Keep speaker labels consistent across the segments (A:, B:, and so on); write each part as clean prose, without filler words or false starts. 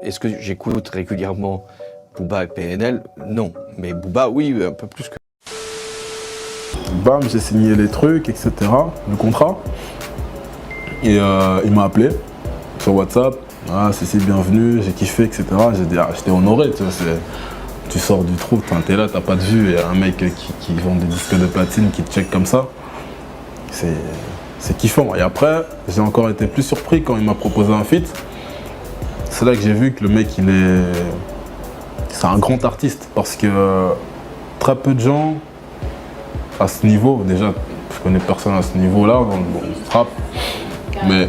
A: Est-ce que j'écoute régulièrement Booba et PNL? Non. Mais Booba, oui, un peu plus que...
B: Bam, j'ai signé les trucs, etc. Le contrat. Et il m'a appelé sur WhatsApp. Ah, c'est bienvenu, j'ai kiffé, etc. J'ai dit, ah, j'étais honoré, tu vois. Tu sors du trou, t'es là, t'as pas de vue. Et un mec qui vend des disques de platine, qui te check comme ça. C'est kiffant. Et après, j'ai encore été plus surpris quand il m'a proposé un feat. C'est là que j'ai vu que le mec, c'est un grand artiste. Parce que très peu de gens à ce niveau, déjà, je connais personne à ce niveau-là, dans le rap, mais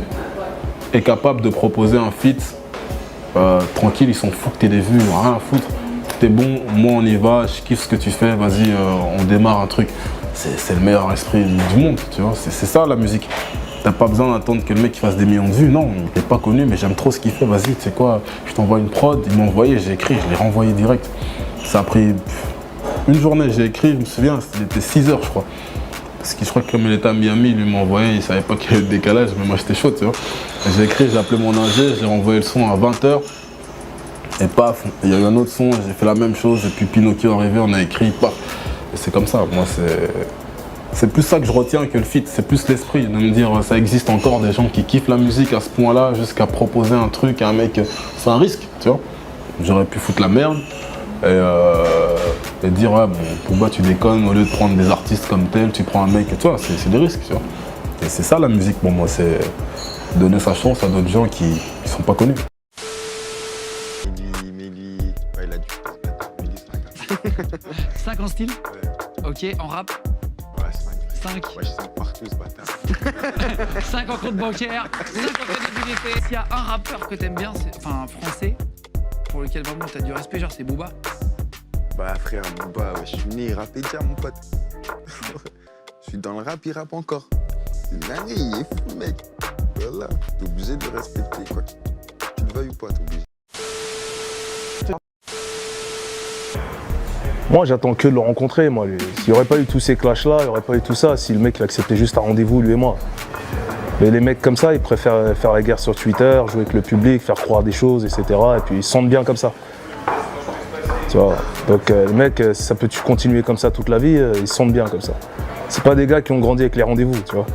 B: est capable de proposer un feat tranquille, ils s'en foutent que t'aies des vues, rien à foutre. T'es bon, moi on y va, je kiffe ce que tu fais, vas-y, on démarre un truc. C'est le meilleur esprit du monde, tu vois, c'est ça la musique. T'as pas besoin d'attendre que le mec fasse des millions de vues, non, t'es pas connu, mais j'aime trop ce qu'il fait, vas-y, tu sais quoi, je t'envoie une prod, il m'a envoyé, j'ai écrit, je l'ai renvoyé direct. Ça a pris une journée, j'ai écrit, je me souviens, il était 6 heures je crois. Parce que je crois que comme il était à Miami, il m'a envoyé, il savait pas qu'il y avait le décalage, mais moi j'étais chaud, tu vois. J'ai écrit, j'ai appelé mon ingé, j'ai renvoyé le son à 20 h. Et paf, il y a eu un autre son, j'ai fait la même chose, et puis Pinocchio est arrivé, on a écrit, paf. Et c'est comme ça, moi c'est plus ça que je retiens que le feat, c'est plus l'esprit, de me dire ça existe encore des gens qui kiffent la musique à ce point-là, jusqu'à proposer un truc à un mec, c'est un risque, tu vois. J'aurais pu foutre la merde. Et dire ouais bon Booba tu déconnes, au lieu de prendre des artistes comme tel, tu prends un mec et toi, c'est des risques, tu vois. Et c'est ça la musique pour moi, c'est donner sa chance à d'autres gens qui sont pas connus.
C: Méli, ouais, il a dû se battre. Méli,
D: 5 en style?
C: Ouais.
D: Ok, en rap?
C: Ouais, 5.
D: 5.
C: Ouais, je suis partout ce bâtard.
D: 5 en compte bancaire, 5 en crédibilité. S'il y a un rappeur que t'aimes bien, enfin français, pour lequel vraiment t'as du respect, genre c'est Booba?
C: Bah frère, Booba, ouais, je suis né, il rappait déjà mon pote. Je suis dans le rap, il rappe encore. C'est une dinguerie, il est fou mec. Voilà, t'es obligé de le respecter quoi. Tu le veuilles ou pas, t'es obligé.
E: Moi, j'attends que de le rencontrer, moi. S'il n'y aurait pas eu tous ces clashs-là, il n'y aurait pas eu tout ça, si le mec il acceptait juste un rendez-vous, lui et moi. Mais les mecs comme ça, ils préfèrent faire la guerre sur Twitter, jouer avec le public, faire croire des choses, etc. Et puis ils se sentent bien comme ça. Tu vois. Donc les mecs, ça peut continuer comme ça toute la vie, ils se sentent bien comme ça. C'est pas des gars qui ont grandi avec les rendez-vous, tu vois.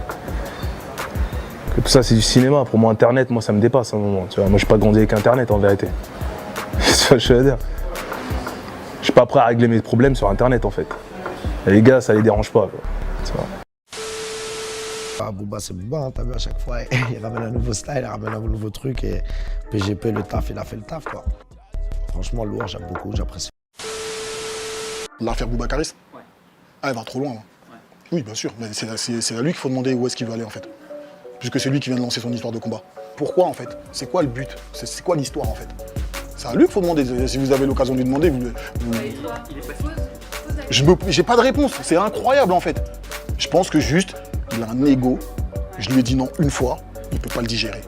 E: Tout ça, c'est du cinéma. Pour moi, Internet, moi, ça me dépasse à un moment. Tu vois. Moi, j'ai pas grandi avec Internet, en vérité. Tu vois ce que je veux dire? Je suis pas prêt à régler mes problèmes sur Internet, en fait. Et les gars, ça les dérange pas, quoi. Tu vois.
F: Ah, Booba, c'est Booba, hein, t'as vu, à chaque fois, il ramène un nouveau style, il ramène un nouveau truc, et PGP, le taf, il a fait le taf, quoi. Franchement, lourd, j'aime beaucoup, j'apprécie.
G: L'affaire Boubacaris?
D: Ouais.
G: Ah, elle va trop loin, là.
D: Ouais.
G: Oui, bien sûr, mais c'est à lui qu'il faut demander où est-ce qu'il veut aller, en fait. Puisque c'est lui qui vient de lancer son histoire de combat. Pourquoi, en fait? C'est quoi le but? C'est quoi l'histoire, en fait? C'est à lui qu'il faut demander. Si vous avez l'occasion de lui demander,
D: Il est pas
G: j'ai pas de réponse, c'est incroyable, en fait. Je pense que juste, il a un ego. Je lui ai dit non une fois, il peut pas le digérer.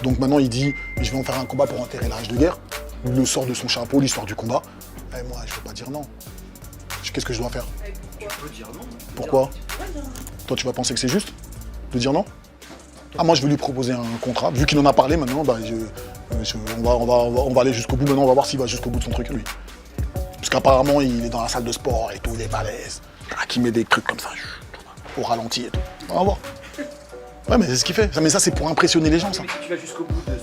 G: Donc maintenant, il dit, je vais en faire un combat pour enterrer la rage de guerre. Il le sort de son chapeau, l'histoire du combat. Et moi, je peux pas dire non. Qu'est-ce que je dois faire?
D: Tu peux dire non.
G: Pourquoi? Toi, tu vas penser que c'est juste de dire non? Ah, moi, je vais lui proposer un contrat. Vu qu'il en a parlé maintenant, bah, on va aller jusqu'au bout. Maintenant, on va voir s'il va jusqu'au bout de son truc, lui. Parce qu'apparemment, il est dans la salle de sport et tout, il est balèze. Qui met des trucs comme ça, au ralenti et tout. On va voir. Ouais, mais c'est ce qu'il fait. Mais ça, c'est pour impressionner les gens, ça.
H: Mais si tu vas jusqu'au bout de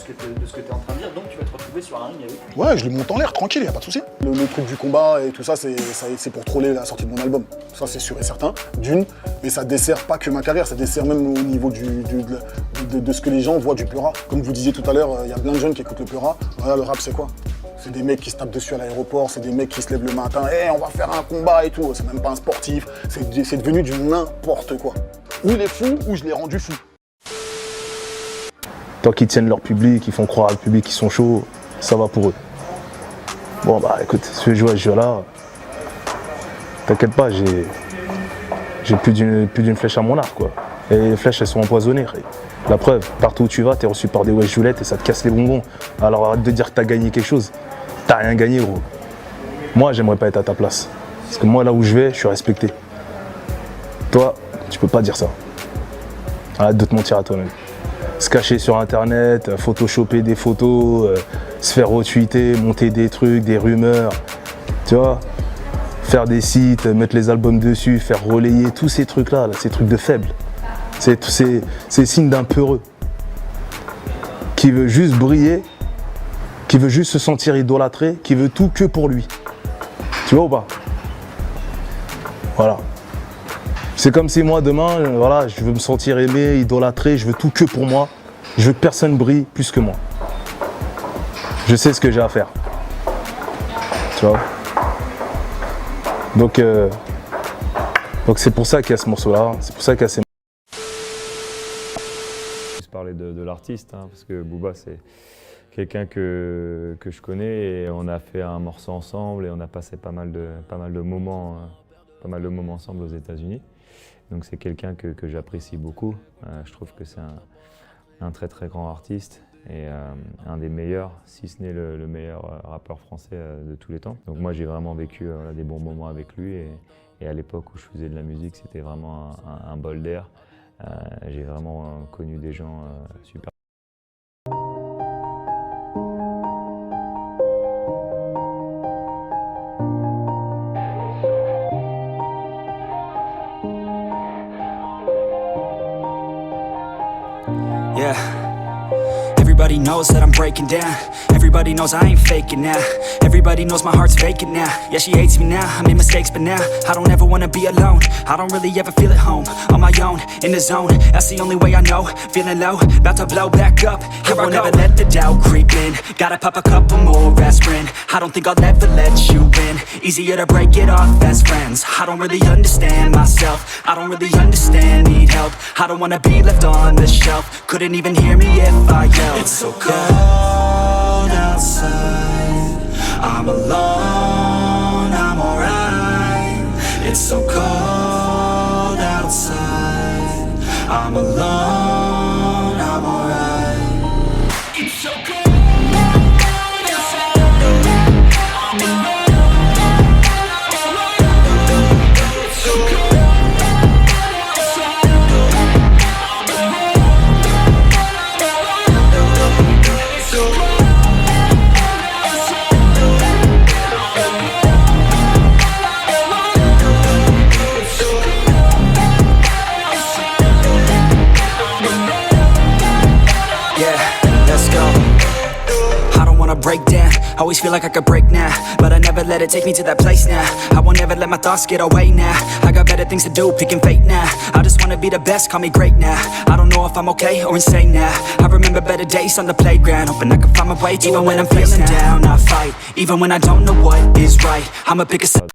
H: ce que tu es en train de dire, donc tu vas te retrouver sur un ring avec lui.
G: Ouais, je le monte en l'air, tranquille, y a pas de souci. Le truc du combat et tout ça, c'est pour troller la sortie de mon album. Ça, c'est sûr et certain, d'une. Mais ça dessert pas que ma carrière, ça dessert même au niveau de ce que les gens voient du Peura. Comme vous disiez tout à l'heure, il y a plein de jeunes qui écoutent le Peura. Voilà, le rap, c'est quoi? C'est des mecs qui se tapent dessus à l'aéroport, c'est des mecs qui se lèvent le matin, hey, on va faire un combat et tout. C'est même pas un sportif, c'est devenu du n'importe quoi. Ou il est fou, ou je l'ai rendu fou.
E: Tant qu'ils tiennent leur public, ils font croire au public qu'ils sont chauds, ça va pour eux. Bon bah écoute, si tu veux jouer à ce jeu-là, t'inquiète pas, j'ai plus d'une flèche à mon arc, quoi. Et les flèches, elles sont empoisonnées. La preuve, partout où tu vas, t'es reçu par des wesh Juliette et ça te casse les bonbons. Alors arrête de dire que t'as gagné quelque chose. T'as rien gagné, gros. Moi, j'aimerais pas être à ta place. Parce que moi, là où je vais, je suis respecté. Toi, tu peux pas dire ça. Arrête de te mentir à toi-même. Se cacher sur internet, photoshopper des photos, se faire retweeter, monter des trucs, des rumeurs, tu vois, faire des sites, mettre les albums dessus, faire relayer, tous ces trucs-là, ces trucs de faibles. C'est signe d'un peureux qui veut juste briller, qui veut juste se sentir idolâtré, qui veut tout que pour lui. Tu vois ou pas? Voilà. C'est comme si moi demain, voilà, je veux me sentir aimé, idolâtré, je veux tout que pour moi. Je veux que personne brille plus que moi. Je sais ce que j'ai à faire. Tu vois? Donc c'est pour ça qu'il y a ce morceau-là, c'est pour ça qu'il y a ces...
I: Je parler de l'artiste, hein, parce que Booba c'est quelqu'un que je connais et on a fait un morceau ensemble et on a passé pas mal de moments ensemble aux États-Unis. Donc c'est quelqu'un que j'apprécie beaucoup. Je trouve que c'est un très très grand artiste et un des meilleurs, si ce n'est le meilleur rappeur français de tous les temps. Donc moi j'ai vraiment vécu des bons moments avec lui et à l'époque où je faisais de la musique, c'était vraiment un bol d'air. J'ai vraiment connu des gens super.
J: Yeah. Everybody knows that I'm breaking down. Everybody knows I ain't faking now. Everybody knows my heart's vacant now. Yeah, she hates me now, I made mistakes but now I don't ever wanna be alone. I don't really ever feel at home. On my own, in the zone, that's the only way I know. Feeling low, about to blow back up. Here I won't ever let the doubt creep in. Gotta pop a couple more aspirin. I don't think I'll ever let you in. Easier to break it off best friends. I don't really understand myself. I don't really understand, need help. I don't wanna be left on the shelf. Couldn't even hear me if I yelled. It's so cold outside. I'm alone, I'm alright. It's so cold outside. I'm alone, I'm alright. It's so cold outside. I'm alone. It's so cold outside. I'm alone. Break down, always feel like I could break now, but I never let it take me to that place now. I won't ever let my thoughts get away now. I got better things to do, picking fate now. I just wanna be the best, call me great now. I don't know if I'm okay or insane now. I remember better days on the playground, hoping I can find my way. Even when I'm feeling down, I fight. Even when I don't know what is right, I'ma pick a side.